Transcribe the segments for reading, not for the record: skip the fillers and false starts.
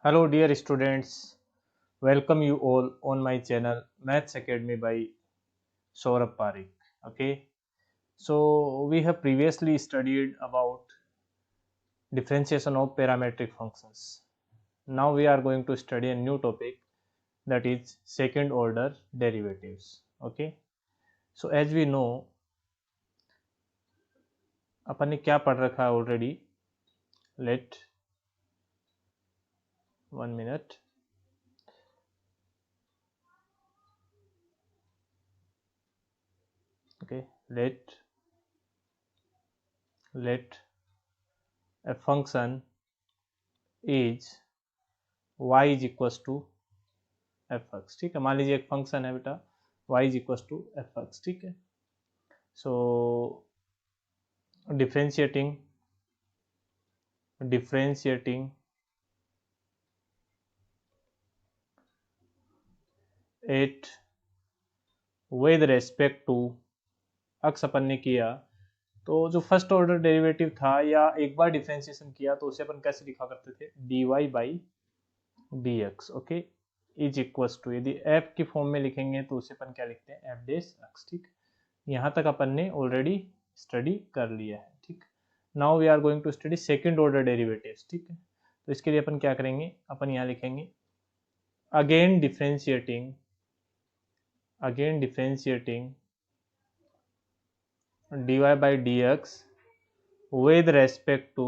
Hello dear students, welcome you all on my channel Maths Academy by Saurabh Parik. Okay, so we have previously studied about differentiation of parametric functions. Now we are going to study a new topic, that is second order derivatives. Okay, so as we know अपन ने क्या पढ़ रखा है already. Let 1 minute. Okay, let a function is y is equals to f x. ठीक है, मान लीजिए एक फंक्शन है बेटा y is equal to F x. ठीक है, so differentiating it with respect to x अपन ने किया, तो जो फर्स्ट ऑर्डर डेरिवेटिव था या एक बार डिफ्रेंशिएशन किया तो उसे अपन कैसे लिखा करते थे, D Y by D X. Okay, is equal to, यदि एफ की फॉर्म में लिखेंगे तो उसे अपन क्या लिखते हैं, एफ डेस एक्स. ठीक, यहाँ तक अपन ने ऑलरेडी स्टडी कर लिया है. ठीक, now we are going to study second order derivatives. ठीक है, तो इसके लिए अपन क्या करेंगे, अपन यहाँ लिखेंगे again differentiating dy by D X with respect to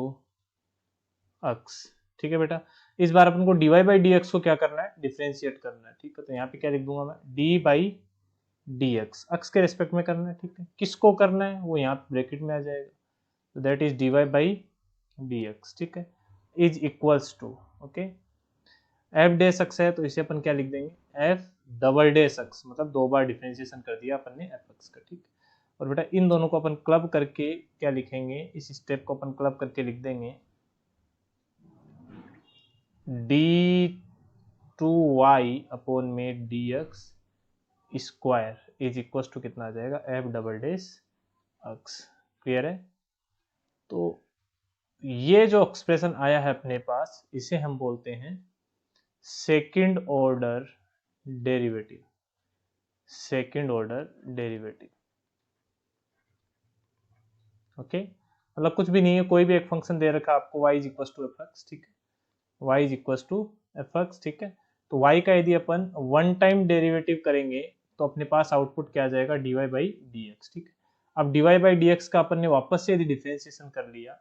X. ठीक है बेटा, इस बार अपन को dy बाई डी एक्स को क्या करना है, डिफरेंशिएट करना है. ठीक है, तो यहाँ पे क्या लिख दूंगा मैं, डी बाई डी एक्स के रेस्पेक्ट में करना है. ठीक है, किसको करना है वो यहाँ ब्रैकेट में आ जाएगा, तो that is D Y by D X. ठीक है, is equals to, okay, F dash X है तो इसे अपन क्या लिख देंगे, एफ डबल डेस एक्स, मतलब दो बार डिफरेंशिएशन कर दिया अपन ने एफ एक्स का. ठीक, और बेटा इन दोनों को अपन क्लब करके क्या लिखेंगे, इस स्टेप को अपन क्लब करके लिख देंगे डी टू वाई अपॉन में D X square is equal to कितना आ जाएगा, F double dash X. Clear है, तो ये जो एक्सप्रेशन आया है अपने पास इसे हम बोलते हैं सेकंड ऑर्डर डेरिवेटिव. ओके, मतलब कुछ भी नहीं है, कोई भी एक फंक्शन दे रखा है आपको y is equal to F x. ठीक है, y is equal to F x. ठीक है, तो y का यदि अपन वन टाइम डेरिवेटिव करेंगे तो अपने पास आउटपुट क्या आ जाएगा, dy बाई डी एक्स. ठीक है, अब dy बाई डी एक्स का अपन ने वापस से यदि डिफरेंशिएशन कर लिया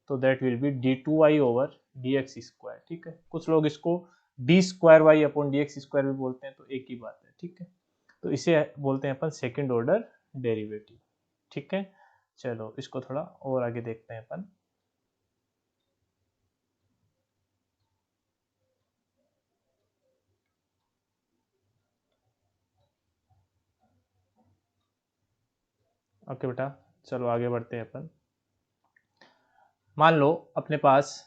तो that will be D two Y over D X square. ठीक है, कुछ लोग इसको D square Y upon D X square भी बोलते हैं, तो एक ही बात है. ठीक है, तो इसे बोलते हैं अपन सेकंड ऑर्डर डेरिवेटिव. ठीक है, चलो इसको थोड़ा और आगे देखते हैं अपन. ओके बेटा, चलो आगे बढ़ते हैं अपन. मान लो अपने पास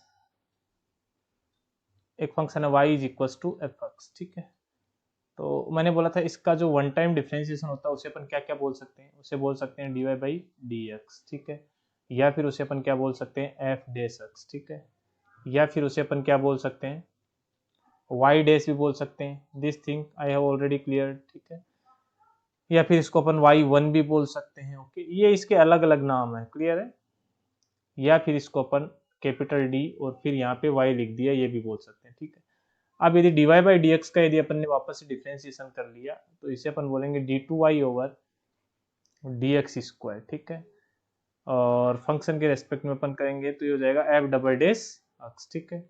एक फंक्शन है y is equal to F x. ठीक है, तो मैंने बोला था इसका जो वन टाइम डिफरेंशिएशन होता है उसे अपन क्या क्या बोल सकते हैं, उसे बोल सकते हैं D Y by D X. ठीक है, या फिर उसे अपन क्या बोल सकते हैं, एफ डेस एक्स. ठीक है, या फिर उसे अपन क्या बोल सकते हैं, वाई डेस भी बोल सकते हैं. This thing I have already clear. ठीक है, या फिर इसको अपन वाई वन भी बोल सकते हैं. ओके, ये इसके अलग अलग नाम है. क्लियर है, या फिर इसको अपन कैपिटल डी और फिर यहाँ पे y लिख दिया, ये भी बोल सकते हैं. ठीक है, अब यदि dy बाई डी एक्स का यदि अपन ने वापस से डिफरेंशिएशन कर लिया तो इसे अपन बोलेंगे D two Y over D X square. ठीक है, और फंक्शन के रेस्पेक्ट में अपन करेंगे तो ये हो जाएगा एफ डबल डेस एक्स. ठीक है,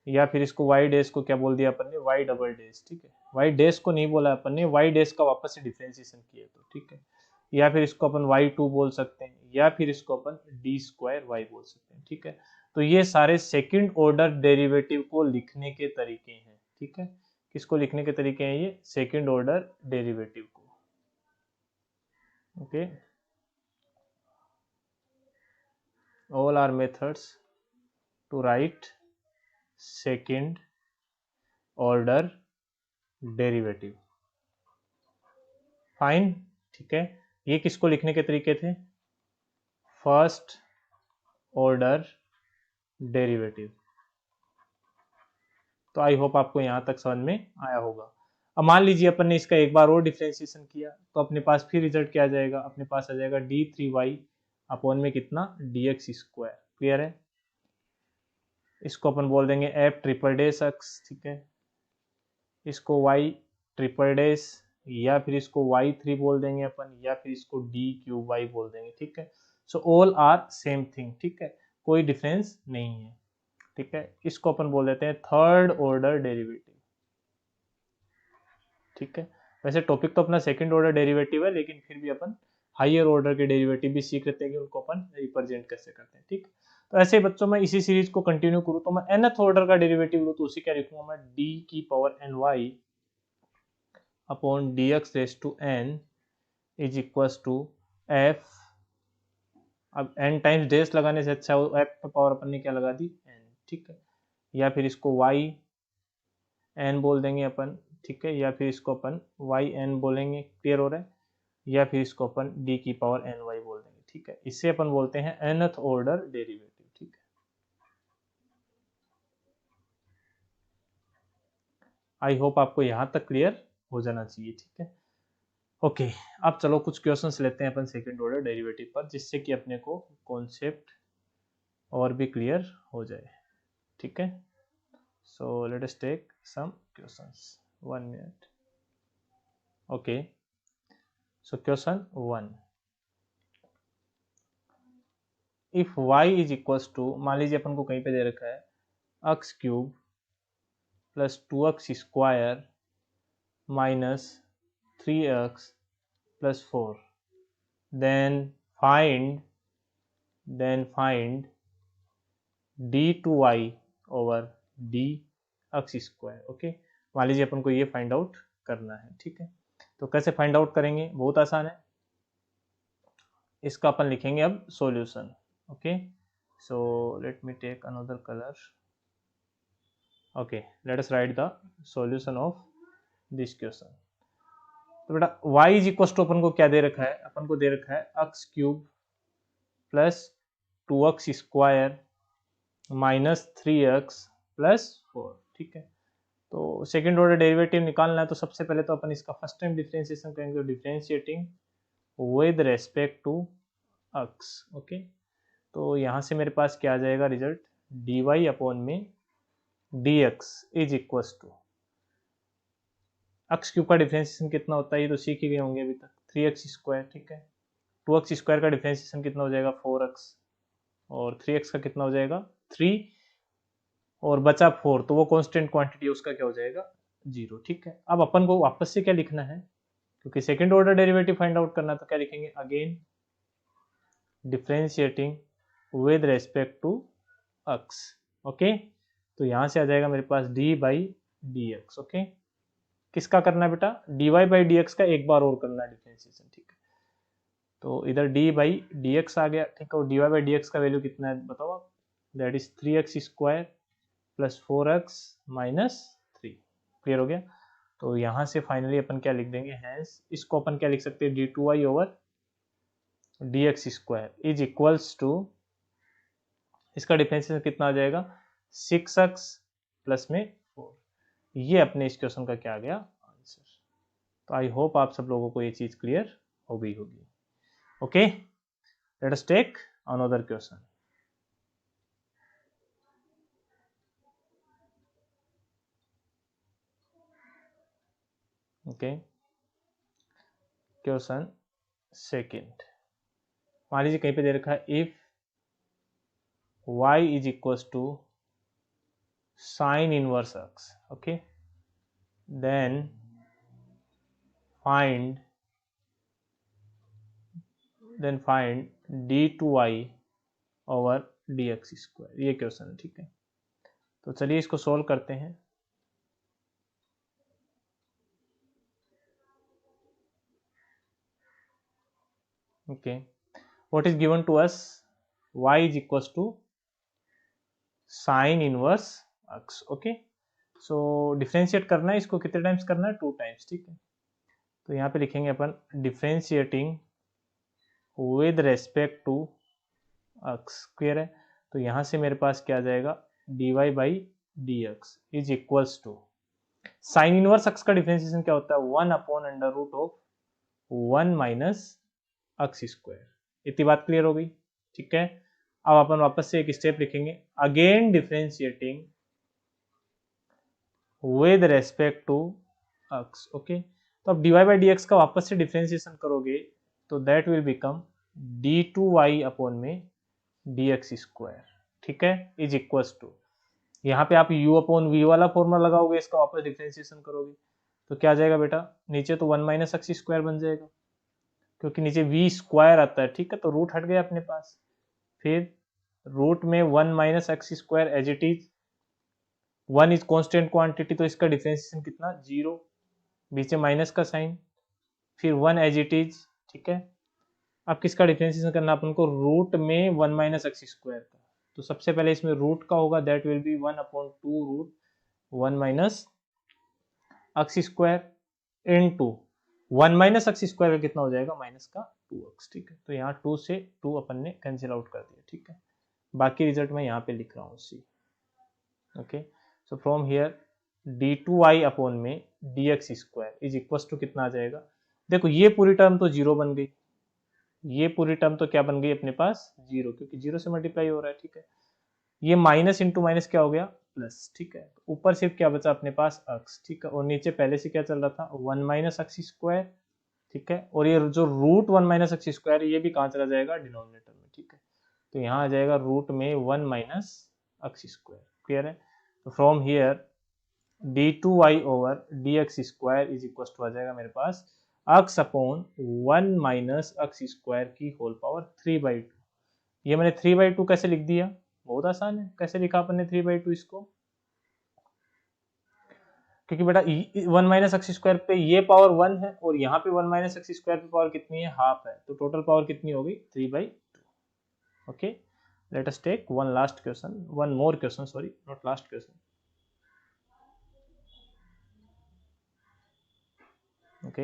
या फिर इसको वाई डेस को क्या बोल दिया अपन ने, वाई डबल डेस. ठीक है, वाई डेस को नहीं बोला अपन ने, वाई डेस का वापस से डिफरेंशिएशन किया तो. ठीक है, या फिर इसको अपन y2 बोल सकते हैं, या फिर इसको अपन डी स्क्वायर वाई बोल सकते हैं. ठीक है, तो ये सारे सेकंड ऑर्डर डेरिवेटिव को लिखने के तरीके हैं. ठीक है, किसको लिखने के तरीके हैं, ये सेकंड ऑर्डर डेरिवेटिव को. Okay, all are methods to write second order derivative. Fine. ठीक है, ये किसको लिखने के तरीके थे, फर्स्ट ऑर्डर डेरिवेटिव. तो आई होप आपको यहाँ तक समझ में आया होगा। अब मान लीजिए अपन ने इसका एक बार और डिफ्रेंशिएशन किया तो अपने पास फिर रिजल्ट क्या आ जाएगा, अपने पास आ जाएगा d3y अपॉन में कितना dx स्क्वायर। क्लियर है? इसको अपन बोल देंगे f ट्रिपल डेस x, ठीक है, इसको y ट्रिपल डेस, या फिर इसको y3 बोल देंगे अपन, या फिर इसको d क्यूब y बोल देंगे, ठीक है। So all are same thing, ठीक है, कोई डिफरेंस नहीं है, ठीक है। इसको अपन बोल देते हैं थर्ड ऑर्डर डेरिवेटिव, ठीक है। वैसे टॉपिक तो अपना सेकंड ऑर्डर डेरिवेटिव है, लेकिन फिर भी अपन हायर ऑर्डर के डेरिवेटिव भी सीख लेते हैं कि उनको अपन रिप्रेजेंट कैसे करते हैं, ठीक। तो ऐसे ही बच्चों, मैं इसी सीरीज को कंटिन्यू करूँ तो मैं nth ऑर्डर का डेरिवेटिव लूँ तो उसी क्या लिखूंगा मैं, d की power ny upon dx raise to n is equal to f। अब n टाइम्स डेस लगाने से अच्छा f पे पावर अपन ने क्या लगा दी, n, ठीक है। या फिर इसको y n बोल देंगे अपन, ठीक है, या फिर इसको अपन y n बोलेंगे, क्लियर हो रहा है, या फिर इसको अपन d की पावर n y बोल देंगे, ठीक है। इससे अपन बोलते हैं nth ऑर्डर डेरिवेटिव, ठीक है। आई होप आपको यहां तक क्लियर हो जाना चाहिए, ठीक है। ओके, अब चलो कुछ क्वेश्चंस लेते हैं अपन सेकंड ऑर्डर डेरिवेटिव पर, जिससे कि अपने को कॉन्सेप्ट और भी क्लियर हो जाए, ठीक है। So let us take some questions, 1 minute. Okay, so question 1, if y is equals to, मान लीजिए अपन को कहीं पे दे रखा है x cube plus 2x square minus 3x plus 4, then find d2y over dx square. Okay, मान लीजिए अपन को ये फाइंड आउट करना है, ठीक है। तो कैसे फाइंड आउट करेंगे, बहुत आसान है। इसका अपन लिखेंगे अब solution. Okay, so let me take another colour. Okay, let us write the solution of this question. तो बेटा y इज इक्वल टू अपन को क्या दे रखा है, अपन को दे रखा है x cube plus 2x square minus 3x plus 4, ठीक है। तो सेकेंड ऑर्डर डेरिवेटिव निकालना है तो सबसे पहले तो अपन इसका फर्स्ट टाइम डिफरेंशिएशन करेंगे, तो differentiating with respect to x। Okay, तो यहाँ से मेरे पास क्या आ जाएगा रिजल्ट, dy अपॉन में dx is equal to x cube का डिफरेंशिएशन कितना होता है ये तो सीख ही गए होंगे अभी तक, 3x स्क्वायर, ठीक है। 2x स्क्वायर का डिफरेंशिएशन कितना हो जाएगा 4x, और 3x का कितना हो जाएगा 3, और बचा 4, तो वो कांस्टेंट क्वांटिटी है उसका क्या हो जाएगा 0, ठीक है। अब अपन को वापस से क्या लिखना है, क्योंकि second order derivative find out करना है, तो क्या लिखेंगे, again differentiating with respect to x। Okay, तो यहां से आ जाएगा मेरे पास d by D X. Okay, किसका करना है बेटा, dy बाई डी एक्स का एक बार और करना है डिफरेंशिएशन, ठीक है। तो इधर d बाई डी एक्स आ गया, ठीक है, और dy बाई डी एक्स का वैल्यू कितना है बताओ आप, that is 3x square plus 4x minus 3। Clear हो गया। तो यहाँ से फाइनली अपन क्या लिख देंगे, हैंस इसको अपन क्या लिख सकते हैं, d2y over dx square is equals to, इसका डिफरेंशिएशन कितना आ जाएगा 6x प्लस में 4। ये अपने इस क्वेश्चन का क्या आ गया आंसर। तो आई होप आप सब लोगों को ये चीज क्लियर हो गई होगी। Okay, let us take another question. Okay, question second, मान लीजिए कहीं पे दे रखा है if y is equals to sine inverse x। Okay, then find d2y over dx square, ये क्वेश्चन है, ठीक है। तो चलिए इसको सोल्व करते हैं। Okay, what is given to us, y is equals to sine inverse x। Okay, so differentiate करना है इसको, कितने टाइम्स करना है, 2 टाइम्स, ठीक है। तो यहाँ पे लिखेंगे अपन differentiating with respect to x। Clear है। तो यहाँ से मेरे पास क्या आ जाएगा dy by dx is equals to sine inverse x का डिफरेंशिएशन क्या होता है 1 upon under root of 1 minus x square. इतनी बात क्लियर हो गई, ठीक है। अब अपन वापस से एक स्टेप लिखेंगे, again differentiating with respect to X. Okay, तो अब dy बाई डी एक्स का वापस से डिफरेंशिएशन करोगे तो that will become d2y upon में dx स्क्वायर, ठीक है, इज इक्वल्स टू, यहाँ पे आप u अपॉन वी वाला फॉर्मूला लगाओगे, इसका वापस डिफरेंशिएशन करोगे तो क्या आ जाएगा बेटा, नीचे तो 1 माइनस एक्स स्क्वायर बन जाएगा क्योंकि नीचे v स्क्वायर आता है, ठीक है, तो रूट हट गया अपने पास। फिर रूट में 1 minus x square as it is, 1 is constant quantity तो इसका डिफरेंशिएशन कितना 0, बीच में माइनस का साइन, फिर 1 एज इट इज, ठीक है। अब किसका डिफरेंशिएशन करना अपन को, रूट में 1 माइनस एक्स स्क्वायर का, तो सबसे पहले इसमें रूट का होगा, that will be 1 upon 2 root 1 minus x square into 1 minus x square का कितना हो जाएगा माइनस का 2x, ठीक है। तो यहाँ 2 से 2 अपन ने कैंसिल आउट कर दिया, ठीक है। बाकी रिजल्ट मैं यहाँ पे लिख रहा हूँ see. Okay, so from here d2y upon में dx square is equal to कितना आ जाएगा, देखो ये पूरी टर्म तो जीरो बन गई, ये पूरी टर्म तो क्या बन गई अपने पास जीरो, क्योंकि जीरो से मल्टीप्लाई हो रहा है, ठीक है। ये माइनस इंटू माइनस क्या हो गया प्लस, ठीक है। ऊपर सिर्फ क्या बचा अपने पास एक्स, ठीक है, और नीचे पहले से क्या चल रहा था 1 माइनस एक्स स्क्वायर, ठीक है, और ये जो रूट 1 माइनस एक्स स्क्वायर ये भी कहाँ चला जाएगा डिनोमिनेटर में, ठीक है। तो यहाँ आ जाएगा रूट में 1 माइनस एक्स स्क्वायर, क्लियर है। तो from here d2y over dx square is equal to आ जाएगा मेरे पास x upon 1 minus x square की होल पावर 3/2। ये मैंने 3/2 कैसे लिख दिया, बहुत आसान है, कैसे लिखा अपन ने 3/2 इसको, क्योंकि बेटा 1 माइनस एक्स स्क्वायर पे ये पावर 1 है और यहाँ पे 1 माइनस एक्स स्क्वायर पे पावर कितनी है हाफ है, तो टोटल पावर कितनी होगी 3/2। Okay, let us take one last question, one more question, sorry not last question. okay,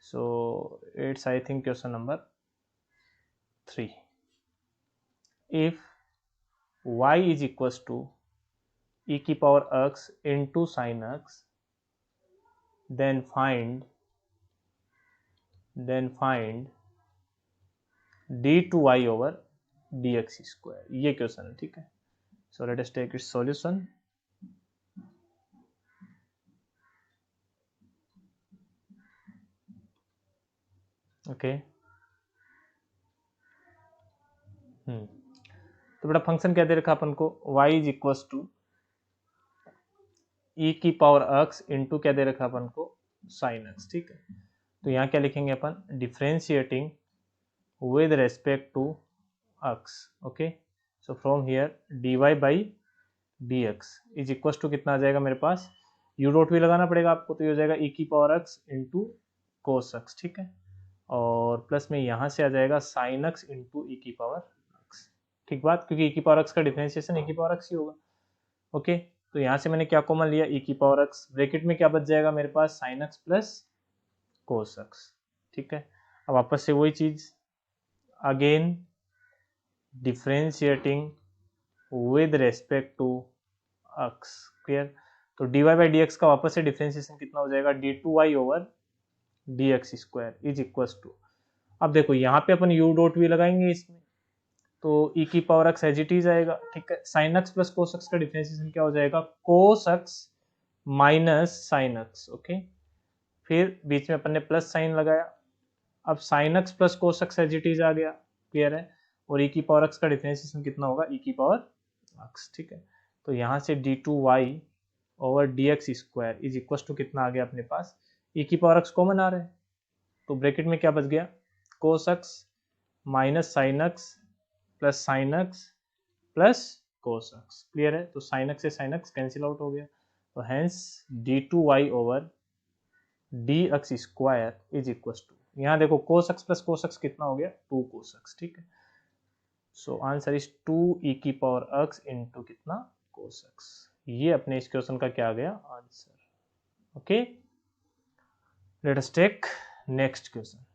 so it's I think question number 3, if y is equals to e की power x into sin x, then find d2y over dx square, ये question है, ठीक है। so let us take its solution। Okay, तो बेटा function क्या दे रखा अपन को, y is equals to e की पावर x इंटू क्या दे रखा अपन को sin x, ठीक है। तो यहाँ क्या लिखेंगे अपन, differentiating with respect to x। Okay, so from here dy by dx is equal to कितना आ जाएगा मेरे पास, यू डॉट भी लगाना पड़ेगा आपको, तो ये हो जाएगा e की power x into cos x, ठीक है, और प्लस में यहाँ से आ जाएगा साइन x इंटू ई की पावर x, ठीक बात, क्योंकि e की पावर x का डिफरेंशिएशन e की पावर x ही होगा। ओके, तो यहाँ से मैंने क्या कॉमन लिया e की पावर x, ब्रैकेट में क्या बच जाएगा मेरे पास sine x plus cos x, ठीक है। अब वापस से वही चीज, again differentiating with respect to x, clear. तो dy बाई डी एक्स का वापस से डिफरेंशिएशन कितना हो जाएगा d2y over dx square is equals to, अब देखो यहाँ पे अपन u डॉट भी लगाएंगे इसमें, तो e की power x as it is आएगा, ठीक है। Sine x plus cos x का डिफरेंशिएशन क्या हो जाएगा cos x minus sine x, okay, फिर बीच में अपन ने प्लस साइन लगाया, अब sine x plus cos x as it is आ गया, क्लियर है, और e की पावर x का डिफरेंशिएशन कितना होगा e की पावर x, ठीक है। तो यहाँ से d2y over dx square is equal to कितना आ गया अपने पास, e की पावर x कॉमन आ रहा है, तो ब्रैकेट में क्या बच गया cos x minus sine x plus sine x plus cos x, clear है। तो साइन x से साइन x कैंसिल आउट हो गया, तो hence d2y over dx square is equal to, यहाँ देखो cos x plus cos x कितना हो गया 2 कोस x, ठीक है। सो आंसर इज 2 e की पावर x इंटू कितना कोस x, ये अपने इस क्वेश्चन का क्या आ गया answer. Okay, let us take next question.